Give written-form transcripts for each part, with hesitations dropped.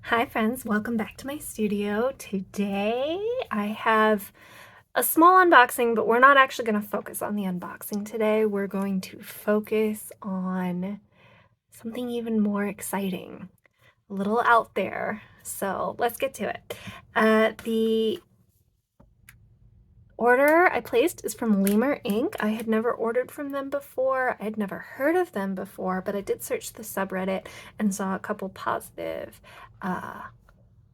Hi friends, welcome back to my studio. Today I have a small unboxing, but we're not actually going to focus on the unboxing today. We're going to focus on something even more exciting, a little out there. So let's get to it. The order I placed is from Lemur Inc. I had never ordered from them before. I had never heard of them before, but I did search the subreddit and saw a couple positive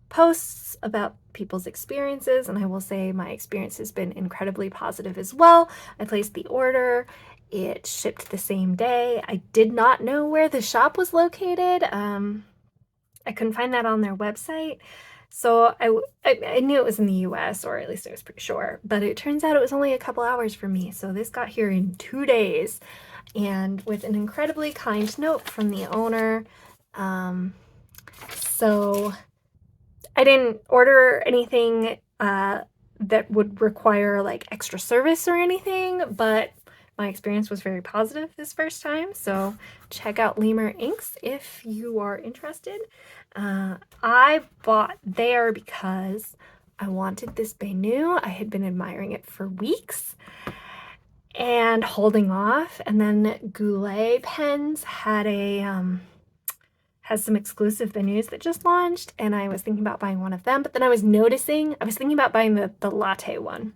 posts about people's experiences, and I will say my experience has been incredibly positive as well. I placed the order. It shipped the same day. I did not know where the shop was located. I couldn't find that on their website. So I knew it was in the US, or at least I was pretty sure, but it turns out it was only a couple hours for me. So this got here in 2 days, and with an incredibly kind note from the owner. So I didn't order anything that would require like extra service or anything, but my experience was very positive this first time. So check out Lemur Inks if you are interested. I bought there because I wanted this Benu. I had been admiring it for weeks and holding off. And then Goulet Pens had has some exclusive Benus that just launched, and I was thinking about buying one of them, but then I was thinking about buying the latte one.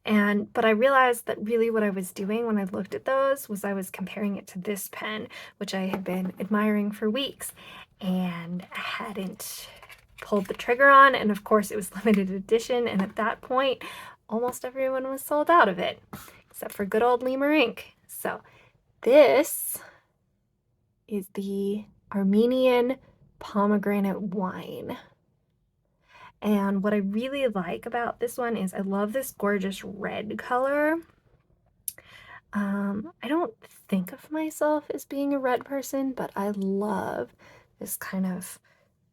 But I realized that really what I was doing when I looked at those was I was comparing it to this pen, which I had been admiring for weeks and hadn't pulled the trigger on. And of course it was limited edition, and at that point almost everyone was sold out of it, except for good old Lemur Ink. So this is the Armenian pomegranate wine. And what I really like about this one is I love this gorgeous red color. I don't think of myself as being a red person, but I love this kind of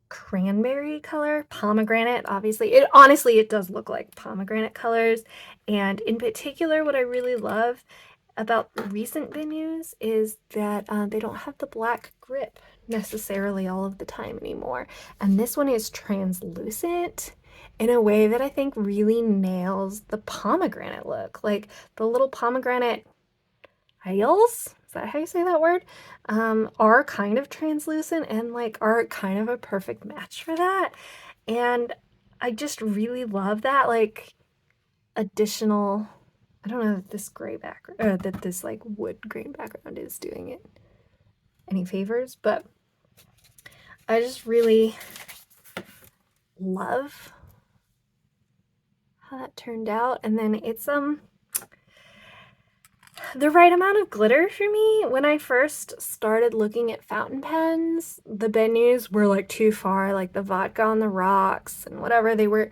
cranberry color. Pomegranate, obviously. It does look like pomegranate colors. And in particular, what I really love about the recent Benus is that they don't have the black grip necessarily all of the time anymore. And this one is translucent in a way that I think really nails the pomegranate look. Like the little pomegranate aisles, is that how you say that word? Are kind of translucent and like are kind of a perfect match for that. And I just really love that like additional, I don't know if this gray background, or that this like wood grain background is doing it any favors, but I just really love how that turned out. And then it's the right amount of glitter for me. When I first started looking at fountain pens, the Benus were like too far, like the vodka on the rocks and whatever, they were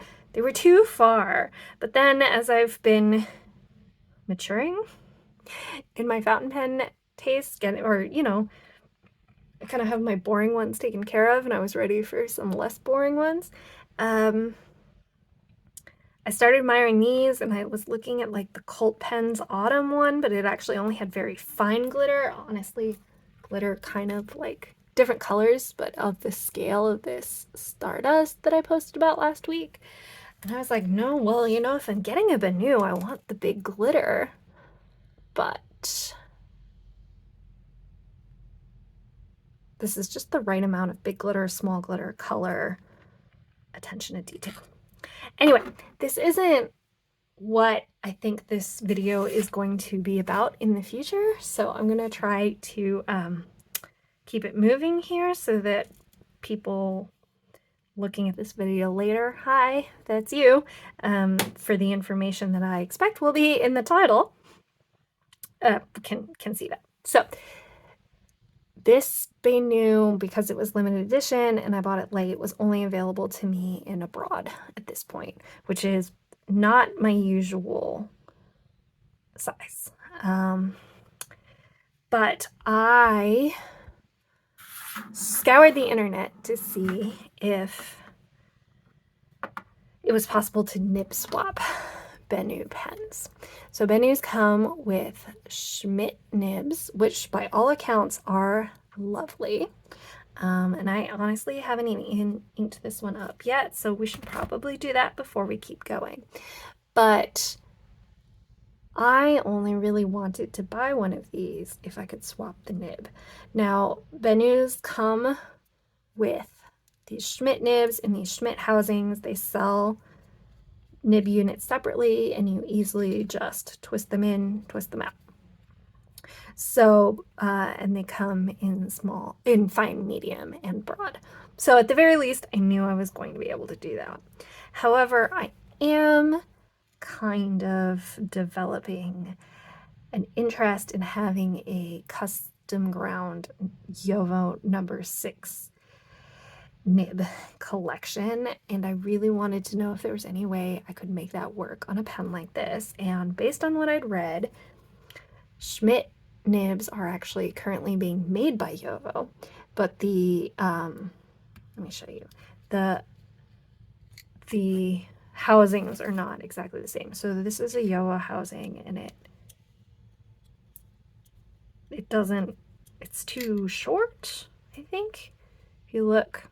too far. But then as I've been maturing in my fountain pen taste, I kind of have my boring ones taken care of, and I was ready for some less boring ones. I started admiring these, and I was looking at like the Cult Pens Autumn one, but it actually only had very fine glitter. Honestly, glitter kind of like different colors, but of the scale of this Stardust that I posted about last week. And I was like, no, well, if I'm getting a Benu, I want the big glitter. But this is just the right amount of big glitter, small glitter, color, attention to detail. Anyway, this isn't what I think this video is going to be about in the future, so I'm going to try to keep it moving here so that people looking at this video later, hi, that's you, for the information that I expect will be in the title, can see that. So this Benu, because it was limited edition and I bought it late, was only available to me in abroad at this point, which is not my usual size. But I scoured the internet to see if it was possible to Nibs swap Benu pens. So Benus come with Schmidt nibs, which by all accounts are lovely. And I honestly haven't even inked this one up yet, so we should probably do that before we keep going. But I only really wanted to buy one of these if I could swap the nib. Now, Benus come with these Schmidt nibs and these Schmidt housings. They sell nib units separately, and you easily just twist them in, twist them out. So, and they come in fine, medium, and broad. So at the very least, I knew I was going to be able to do that. However, I am kind of developing an interest in having a custom ground Jowo number 6 nib collection, and I really wanted to know if there was any way I could make that work on a pen like this. And based on what I'd read, Schmidt nibs are actually currently being made by Jowo, but the let me show you, the housings are not exactly the same. So this is a Jowo housing, and it doesn't, it's too short, I think. If you look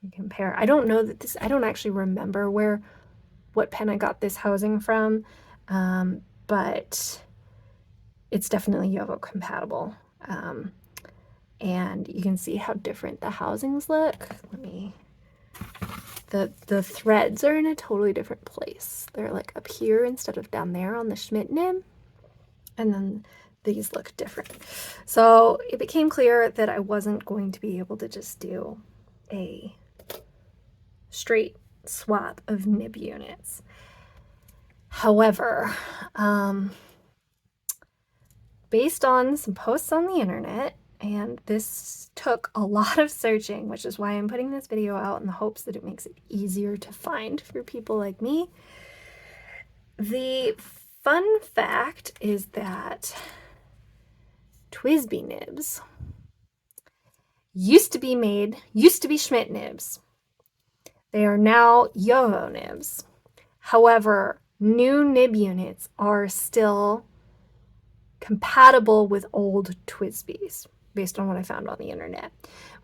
and compare, I don't know that this, I don't actually remember what pen I got this housing from, but it's definitely Jowo compatible. And you can see how different the housings look. The threads are in a totally different place. They're like up here instead of down there on the Schmidt nib. And then these look different. So it became clear that I wasn't going to be able to just do a straight swap of nib units. However, based on some posts on the internet, and this took a lot of searching, which is why I'm putting this video out in the hopes that it makes it easier to find for people like me. The fun fact is that TWSBI nibs used to be Schmidt nibs. They are now Jowo nibs. However, new nib units are still compatible with old TWSBIs, based on what I found on the internet,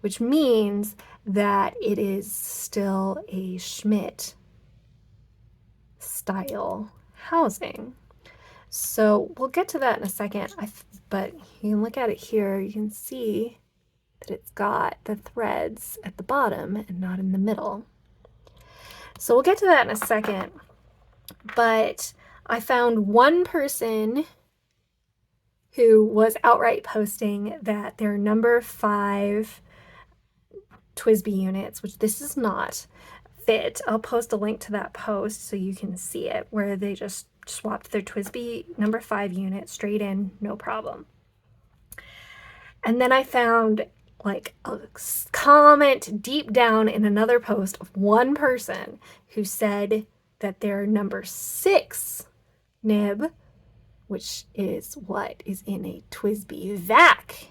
which means that it is still a Schmidt style housing. So we'll get to that in a second, but you can look at it here, you can see that it's got the threads at the bottom and not in the middle. So we'll get to that in a second, but I found one person who was outright posting that their number 5 TWSBI units, which this is not, fit. I'll post a link to that post so you can see it, where they just swapped their TWSBI number 5 unit straight in, no problem. And then I found like a comment deep down in another post of one person who said that their number 6 nib, which is what is in a TWSBI VAC,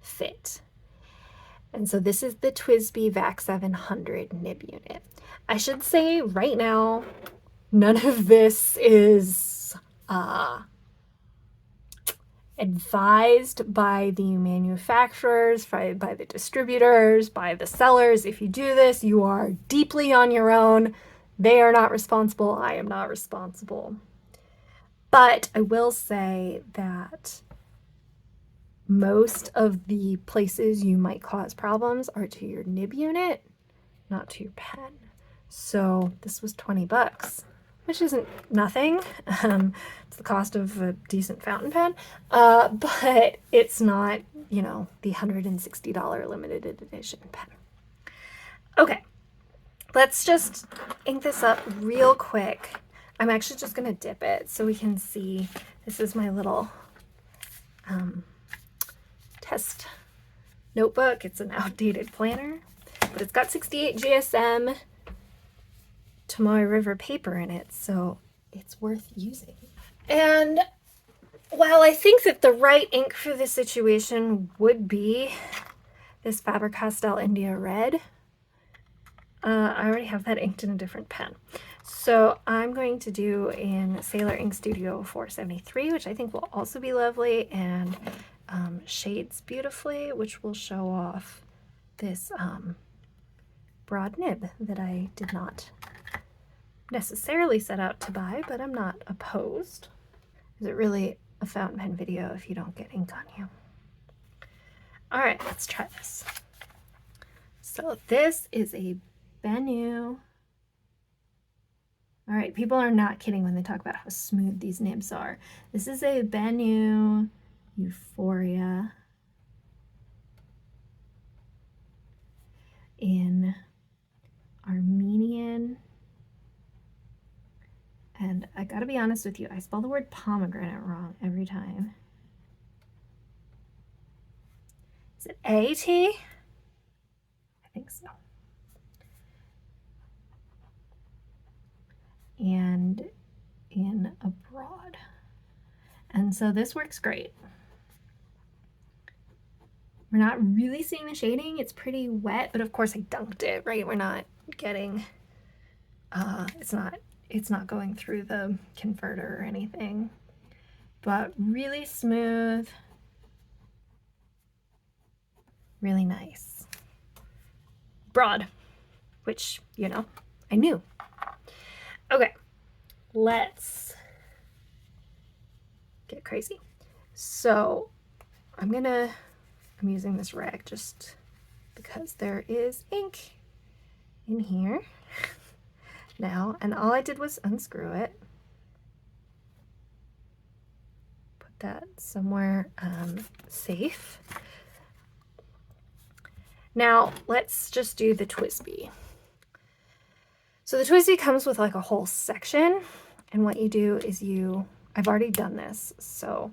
fit. And so this is the TWSBI VAC 700 nib unit. I should say right now, none of this is advised by the manufacturers, by the distributors, by the sellers. If you do this, you are deeply on your own. They are not responsible. I am not responsible. But I will say that most of the places you might cause problems are to your nib unit, not to your pen. So this was 20 bucks, which isn't nothing. It's the cost of a decent fountain pen, but it's not, you know, the $160 limited edition pen. Okay, let's just ink this up real quick. I'm actually just going to dip it so we can see. This is my little test notebook. It's an outdated planner, but it's got 68 GSM Tomoe River paper in it, so it's worth using. And while I think that the right ink for this situation would be this Faber-Castell India Red, I already have that inked in a different pen. So I'm going to do in Sailor Ink Studio 473, which I think will also be lovely, and shades beautifully, which will show off this broad nib that I did not necessarily set out to buy, but I'm not opposed. Is it really a fountain pen video if you don't get ink on you? All right, let's try this. So this is a Benu. All right, people are not kidding when they talk about how smooth these nibs are. This is a Benu Euphoria in Armenian. And I gotta be honest with you, I spell the word pomegranate wrong every time. Is it A-T? I think so. And in abroad. And so this works great. We're not really seeing the shading. It's pretty wet, but of course I dunked it, right? We're not getting, it's not going through the converter or anything, but really smooth, really nice. Broad, which, you know, I knew. Okay, let's get crazy. So I'm using this rag just because there is ink in here now, and all I did was unscrew it, put that somewhere safe. Now let's just do the TWSBI. So the TWSBI comes with like a whole section, and what you do is I've already done this, so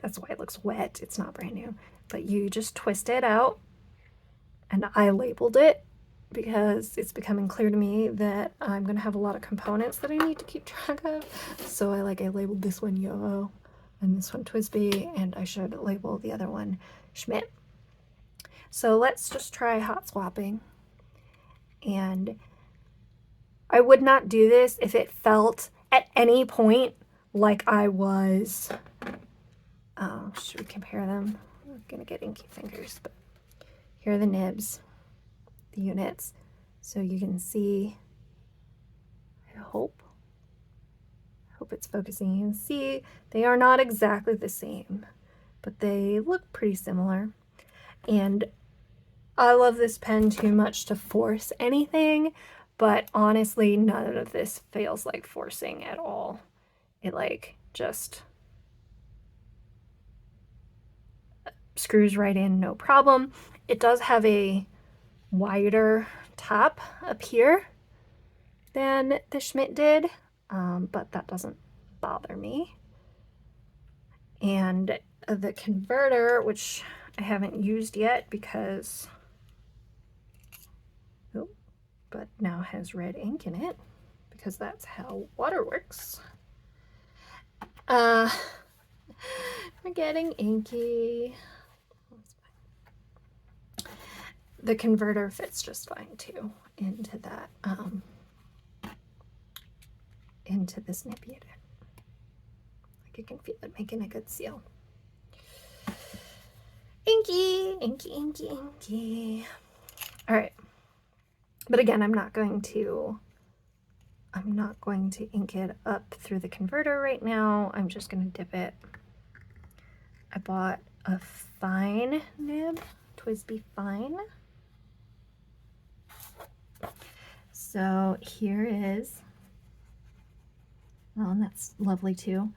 that's why it looks wet. It's not brand new, but you just twist it out, and I labeled it because it's becoming clear to me that I'm gonna have a lot of components that I need to keep track of. So I labeled this one Jowo and this one TWSBI, and I should label the other one Schmidt. So let's just try hot swapping. And I would not do this if it felt at any point like I was, should we compare them? I'm gonna get inky fingers, but here are the nibs, the units. So you can see, I hope it's focusing. You can see they are not exactly the same, but they look pretty similar. And I love this pen too much to force anything, but honestly, none of this feels like forcing at all. It just screws right in, no problem. It does have a wider top up here than the Schmidt did, but that doesn't bother me. And the converter, which I haven't used yet because, but now has red ink in it because that's how water works. We're getting inky. The converter fits just fine too into that, into this nib unit. You can feel it making a good seal. Inky, inky, inky, inky. All right. But again, I'm not going to ink it up through the converter right now. I'm just going to dip it. I bought a fine nib, TWSBI Fine. So here is, well, and that's lovely too.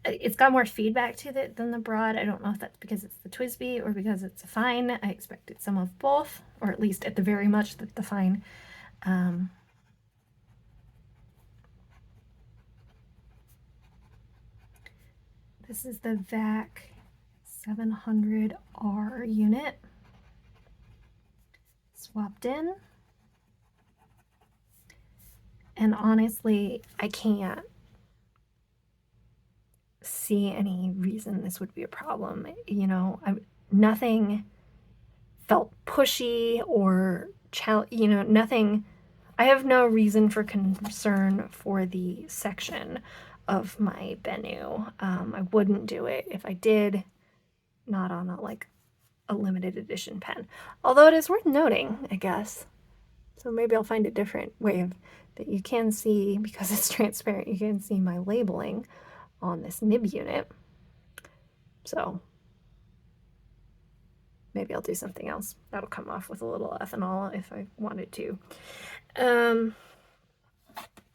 It's got more feedback to it than the broad. I don't know if that's because it's the TWSBI or because it's a fine. I expected some of both, or at least at the very much that the fine. This is the VAC 700R unit, swapped in. And honestly, I can't see any reason this would be a problem. You know, nothing felt pushy or nothing. I have no reason for concern for the section of my Benu. I wouldn't do it if I did, not on a a limited edition pen. Although it is worth noting, I guess. So maybe I'll find a different way of that you can see, because it's transparent, you can see my labeling on this nib unit. So maybe I'll do something else. That'll come off with a little ethanol if I wanted to.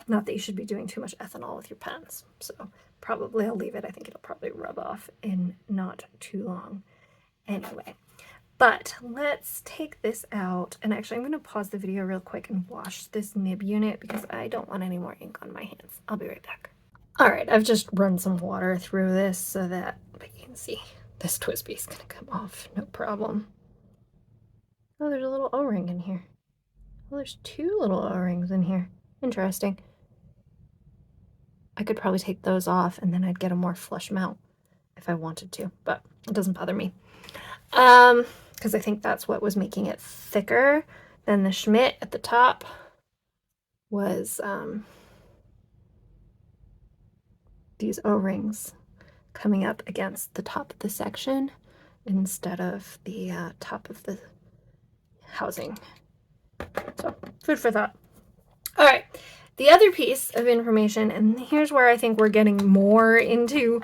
Not that you should be doing too much ethanol with your pens. So probably I'll leave it. I think it'll probably rub off in not too long. Anyway, but let's take this out. And actually, I'm going to pause the video real quick and wash this nib unit because I don't want any more ink on my hands. I'll be right back. All right, I've just run some water through this so that you can see this TWSBI is going to come off, no problem. Oh, there's a little O-ring in here. Well, there's two little O-rings in here. Interesting. I could probably take those off and then I'd get a more flush mount if I wanted to, but it doesn't bother me. Because I think that's what was making it thicker. Then the Schmidt at the top was these O-rings coming up against the top of the section instead of the top of the housing. So, food for thought. All right, the other piece of information, and here's where I think we're getting more into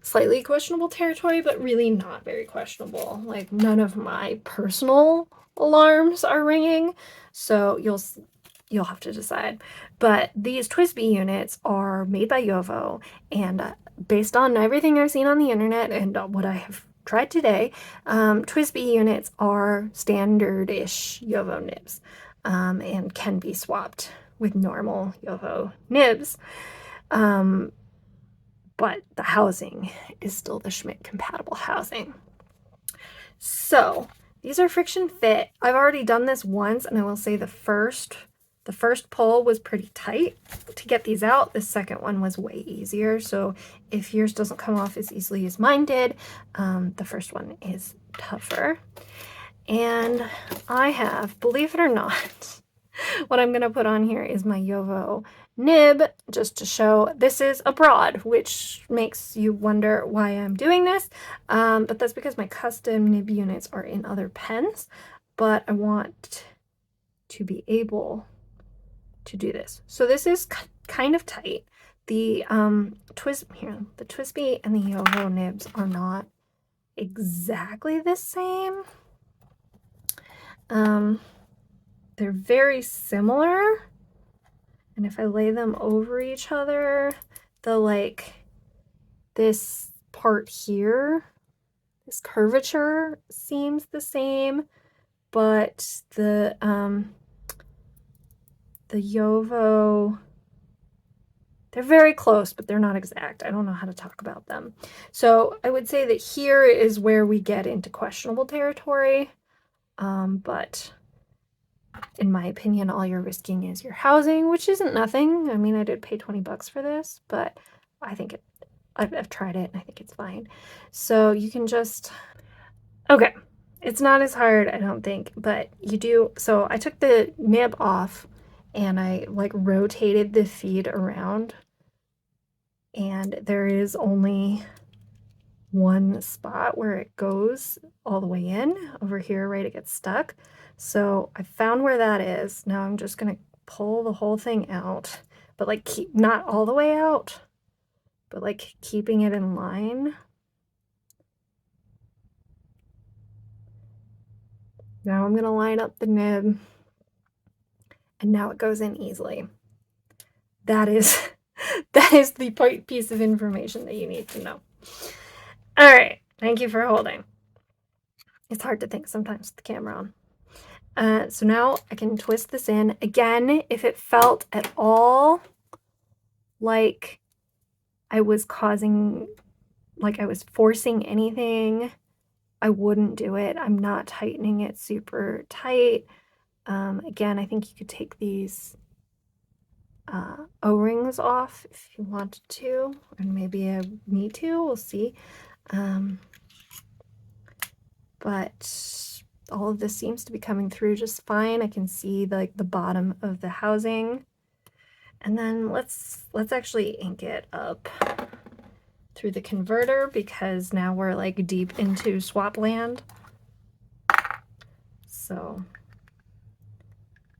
slightly questionable territory, but really not very questionable. Like, none of my personal alarms are ringing, so you'll have to decide. But these TWSBI units are made by Jowo, and based on everything I've seen on the internet and what I have tried today, TWSBI units are standard-ish Jowo nibs, and can be swapped with normal Jowo nibs. But the housing is still the Schmidt compatible housing. So these are friction fit. I've already done this once, and I will say the first pull was pretty tight to get these out. The second one was way easier. So if yours doesn't come off as easily as mine did, the first one is tougher. And I have, believe it or not, what I'm going to put on here is my Jowo nib, just to show this is abroad, which makes you wonder why I'm doing this. But that's because my custom nib units are in other pens, but I want to be able to do this. So this is kind of tight. The TWSBI and the Jowo nibs are not exactly the same. They're very similar, and if I lay them over each other, this part here, this curvature seems the same, but the Jowo, they're very close, but they're not exact. I don't know how to talk about them. So I would say that here is where we get into questionable territory, but in my opinion, all you're risking is your housing, which isn't nothing. I mean, I did pay 20 bucks for this, but I think I've tried it and I think it's fine. So you can just, okay, it's not as hard, I don't think, but you do. So I took the nib off and I rotated the feed around, and there is only one spot where it goes all the way in over here, right? It gets stuck. So I found where that is. Now I'm just gonna pull the whole thing out, but keep not all the way out, but keeping it in line. Now I'm gonna line up the nib, and now it goes in easily. That is the piece of information that you need to know. All right, thank you for holding. It's hard to think sometimes with the camera on. So now I can twist this in. Again, if it felt at all like I was forcing anything, I wouldn't do it. I'm not tightening it super tight. Again, I think you could take these O-rings off if you wanted to, and maybe I need to, we'll see. But all of this seems to be coming through just fine. I can see the bottom of the housing. And then let's actually ink it up through the converter, because now we're deep into swap land. So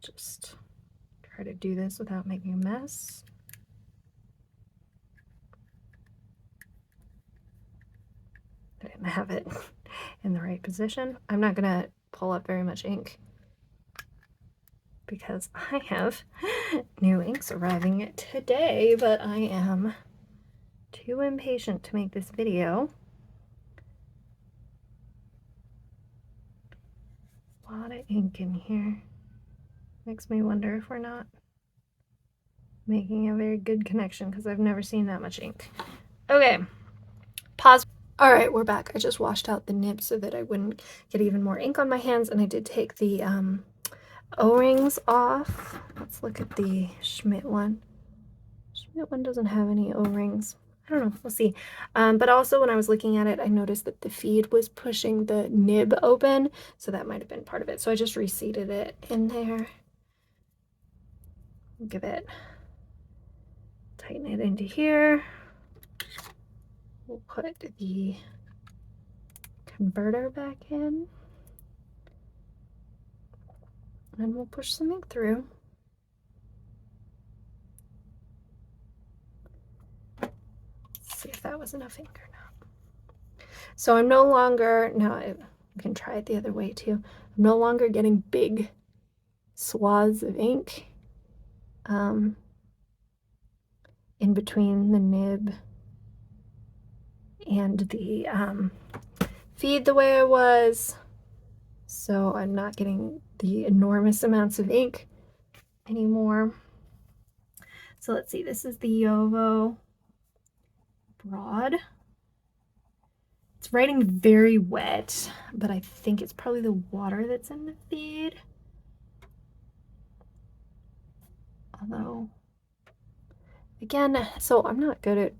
just try to do this without making a mess. I didn't have it in the right position. I'm not gonna pull up very much ink because I have new inks arriving today, but I am too impatient to make this video. A lot of ink in here. Makes me wonder if we're not making a very good connection because I've never seen that much ink. Okay, pause. All right, we're back. I just washed out the nib so that I wouldn't get even more ink on my hands, and I did take the O-rings off. Let's look at the Schmidt one. Schmidt one doesn't have any O-rings. I don't know, we'll see. But also when I was looking at it, I noticed that the feed was pushing the nib open, so that might have been part of it. So I just reseated it in there. Give it, tighten it into here. We'll put the converter back in, and we'll push some ink through. Let's see if that was enough ink or not. So I'm no longer, now I can try it the other way too. I'm no longer getting big swaths of ink in between the nib and the feed the way I was. So I'm not getting the enormous amounts of ink anymore. So let's see, this is the Jowo broad. It's writing very wet, but I think it's probably the water that's in the feed. Although, again, so I'm not good at,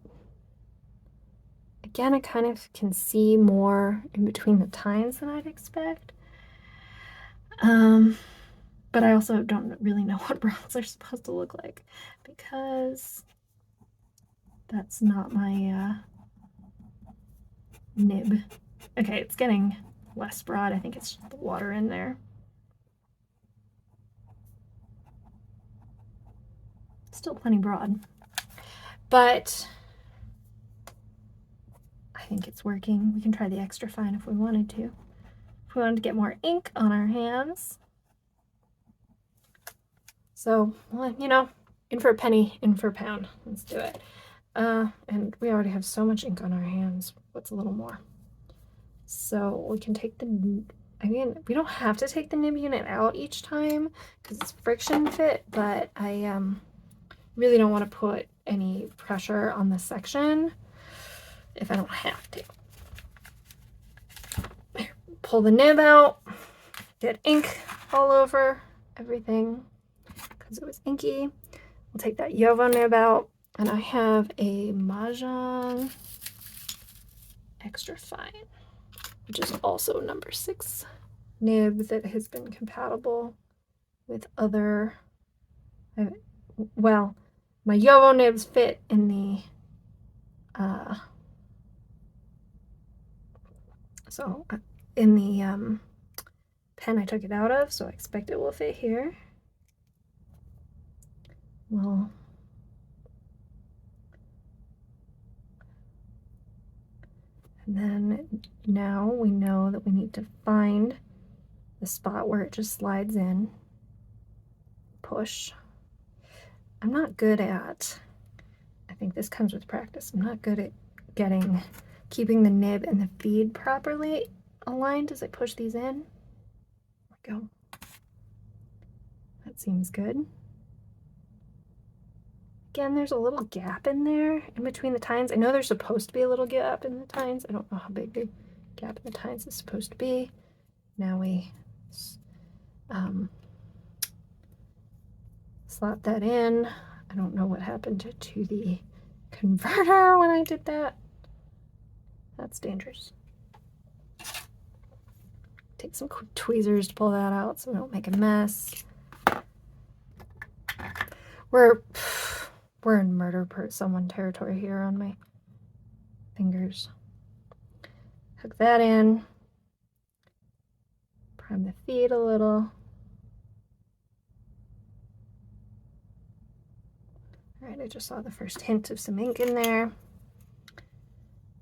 again, I kind of can see more in between the tines than I'd expect. But I also don't really know what broads are supposed to look like because that's not my nib. Okay, it's getting less broad. I think it's just the water in there. Still plenty broad, but I think it's working. We can try the extra fine if we wanted to. If we wanted to get more ink on our hands. So, well, you know, in for a penny, in for a pound. Let's do it. And we already have so much ink on our hands. What's a little more? So we can take the, I mean, we don't have to take the nib unit out each time because it's friction fit, but I really don't want to put any pressure on the section if I don't have to. Pull the nib out, get ink all over everything because it was inky. We'll take that Jowo nib out, and I have a Majohn extra fine, which is also number 6 nib that has been compatible with other, well, my Jowo nibs fit in the pen I took it out of, so I expect it will fit here. Well, and then now we know that we need to find the spot where it just slides in. Push. I'm not good at, I think this comes with practice, I'm not good at keeping the nib and the feed properly aligned as I push these in. There we go. That seems good. Again, there's a little gap in there in between the tines. I know there's supposed to be a little gap in the tines. I don't know how big the gap in the tines is supposed to be. Now we slot that in. I don't know what happened to the converter when I did that. That's dangerous. Take some tweezers to pull that out so we don't make a mess. We're in murder someone territory here on my fingers. Hook that in. Prime the feed a little. All right, I just saw the first hint of some ink in there.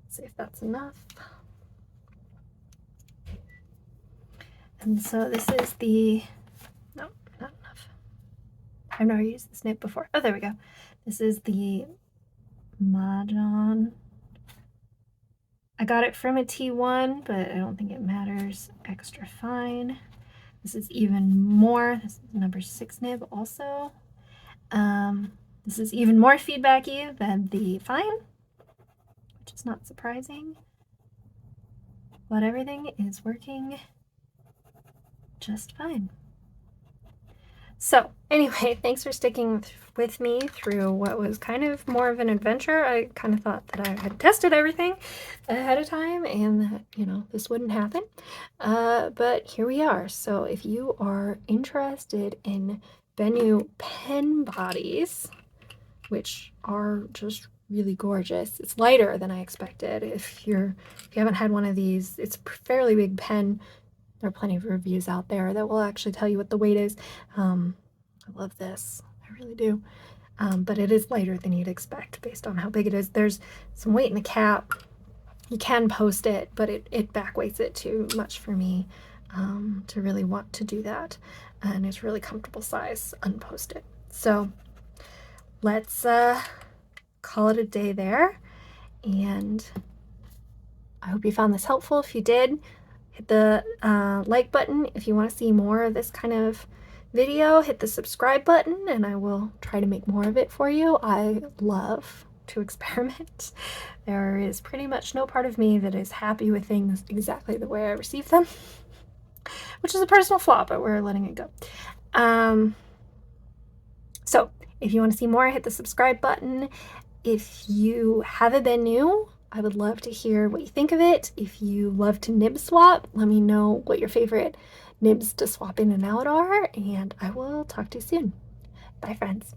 Let's see if that's enough. And so this is the, no, not enough. I've never used this nib before. Oh, there we go. This is the Majohn. I got it from a T1, but I don't think it matters. Extra fine. This is even more. This is number 6 nib also. This is even more feedbacky than the fine, which is not surprising. But everything is working just fine. So anyway, thanks for sticking with me through what was kind of more of an adventure. I kind of thought that I had tested everything ahead of time and that, you know, this wouldn't happen. But here we are. So if you are interested in Benu pen bodies, which are just really gorgeous, it's lighter than I expected. If you haven't had one of these, it's a fairly big pen. There are plenty of reviews out there that will actually tell you what the weight is. I love this, I really do. But it is lighter than you'd expect based on how big it is. There's some weight in the cap. You can post it, but it back weights it too much for me to really want to do that. And it's really comfortable size unposted. So let's call it a day there. And I hope you found this helpful. If you did, hit the like button. If you want to see more of this kind of video, hit the subscribe button and I will try to make more of it for you. I love to experiment. There is pretty much no part of me that is happy with things exactly the way I receive them, which is a personal flaw, but we're letting it go. So if you want to see more, hit the subscribe button. If you have a Benu, I would love to hear what you think of it. If you love to nib swap, let me know what your favorite nibs to swap in and out are, and I will talk to you soon. Bye, friends.